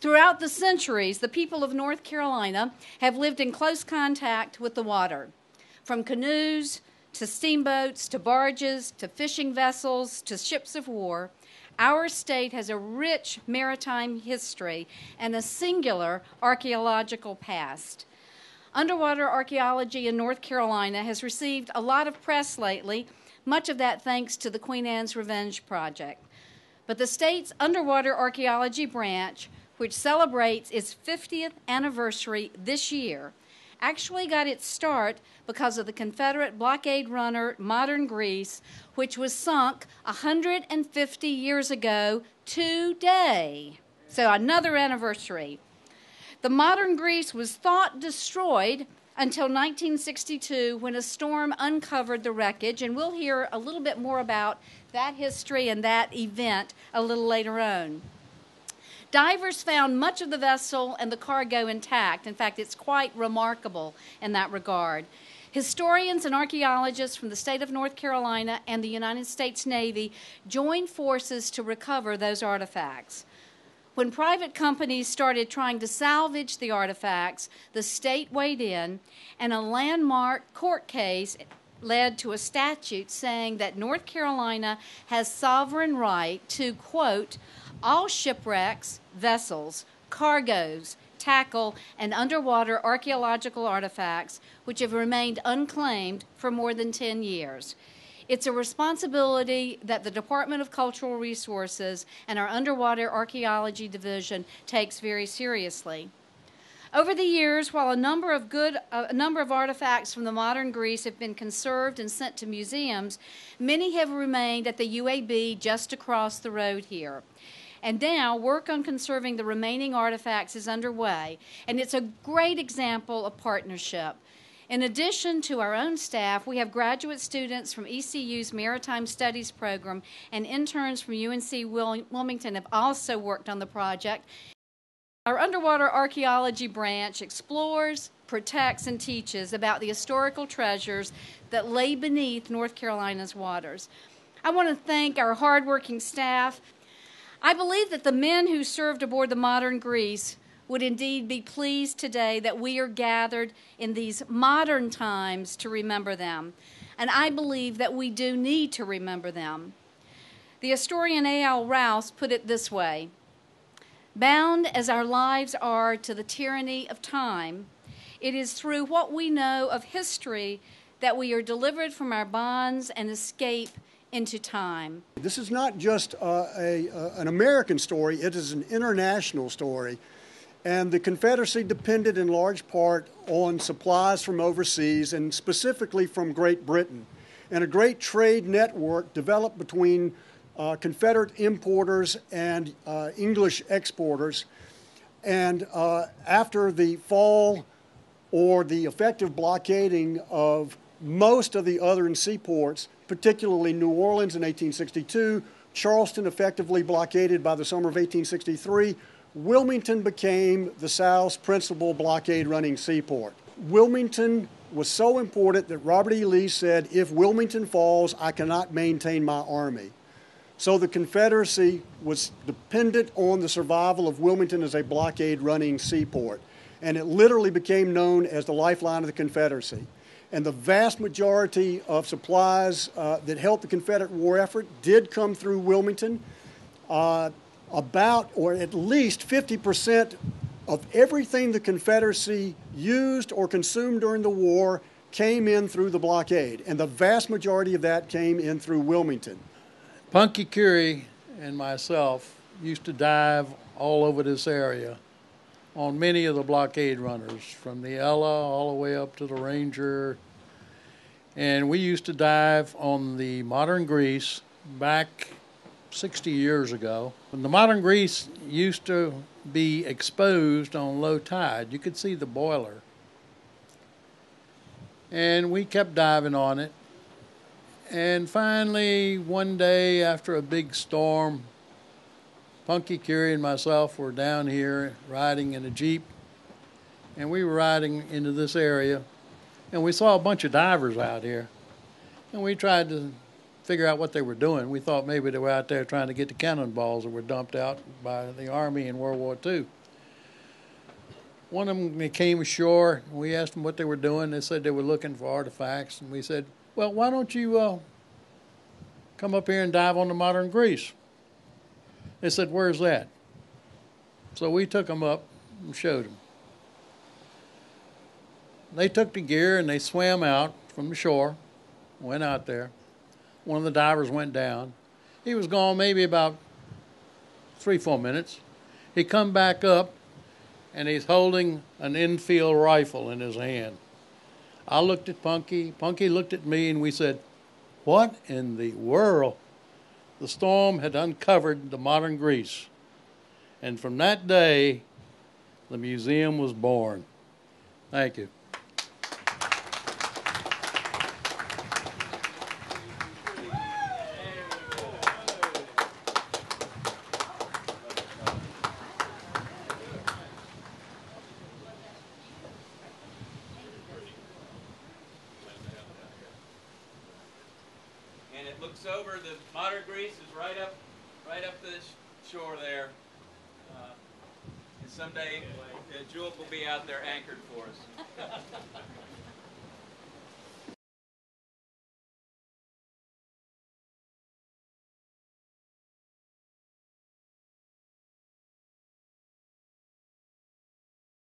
Throughout the centuries, the people of North Carolina have lived in close contact with the water, from canoes to steamboats to barges to fishing vessels to ships of war. Our state has a rich maritime history and a singular archaeological past. Underwater archaeology in North Carolina has received a lot of press lately, much of that thanks to the Queen Anne's Revenge Project. But the state's underwater archaeology branch, which celebrates its 50th anniversary this year, actually got its start because of the Confederate blockade runner Modern Greece, which was sunk 150 years ago today. So another anniversary. The Modern Greece was thought destroyed until 1962 when a storm uncovered the wreckage, and we'll hear a little bit more about that history and that event a little later on. Divers found much of the vessel and the cargo intact. In fact, it's quite remarkable in that regard. Historians and archaeologists from the state of North Carolina and the United States Navy joined forces to recover those artifacts. When private companies started trying to salvage the artifacts, the state weighed in, and a landmark court case led to a statute saying that North Carolina has sovereign right to, quote, all shipwrecks, vessels, cargoes, tackle, and underwater archaeological artifacts which have remained unclaimed for more than 10 years. It's a responsibility that the Department of Cultural Resources and our Underwater Archaeology Division takes very seriously. Over the years, while a number of artifacts from the modern Greece have been conserved and sent to museums, many have remained at the UAB just across the road here. And now work on conserving the remaining artifacts is underway, and it's a great example of partnership. In addition to our own staff, we have graduate students from ECU's Maritime Studies program, and interns from UNC-Wilmington have also worked on the project. Our underwater archaeology branch explores, protects, and teaches about the historical treasures that lay beneath North Carolina's waters. I want to thank our hardworking staff. I believe that the men who served aboard the Modern Greece would indeed be pleased today that we are gathered in these modern times to remember them. And I believe that we do need to remember them. The historian A.L. Rouse put it this way: bound as our lives are to the tyranny of time, it is through what we know of history that we are delivered from our bonds and escape into time. This is not just an American story, it is an international story. And the Confederacy depended in large part on supplies from overseas, and specifically from Great Britain. And a great trade network developed between Confederate importers and English exporters. And after the fall or the effective blockading of most of the other seaports, particularly New Orleans in 1862, Charleston effectively blockaded by the summer of 1863, Wilmington became the South's principal blockade-running seaport. Wilmington was so important that Robert E. Lee said, if Wilmington falls, I cannot maintain my army. So the Confederacy was dependent on the survival of Wilmington as a blockade-running seaport. And it literally became known as the lifeline of the Confederacy. And the vast majority of supplies that helped the Confederate war effort did come through Wilmington. About, or at least 50% of everything the Confederacy used or consumed during the war came in through the blockade, and the vast majority of that came in through Wilmington. Punky Curie and myself used to dive all over this area on many of the blockade runners, from the Ella all the way up to the Ranger, and we used to dive on the Modern Greece back 60 years ago. When the Modern Greece used to be exposed on low tide, you could see the boiler. And we kept diving on it. And finally, one day after a big storm, Punky Curie and myself were down here riding in a Jeep. And we were riding into this area. And we saw a bunch of divers out here. And we tried to figure out what they were doing. We thought maybe they were out there trying to get the cannonballs that were dumped out by the Army in World War II. One of them, they came ashore, and we asked them what they were doing. They said they were looking for artifacts, and we said, well, why don't you come up here and dive on the modern Greece? They said, where's that? So we took them up and showed them. They took the gear and they swam out from the shore, went out there. One of the divers went down. He was gone maybe about 3-4 minutes. He come back up and he's holding an infield rifle in his hand. I looked at Punky, Punky looked at me, and we said, what in the world? The storm had uncovered the modern Greece. And from that day, the museum was born. Thank you. And it looks over, the modern Greece is right up the shore there. And someday Julep will be out there anchored for us.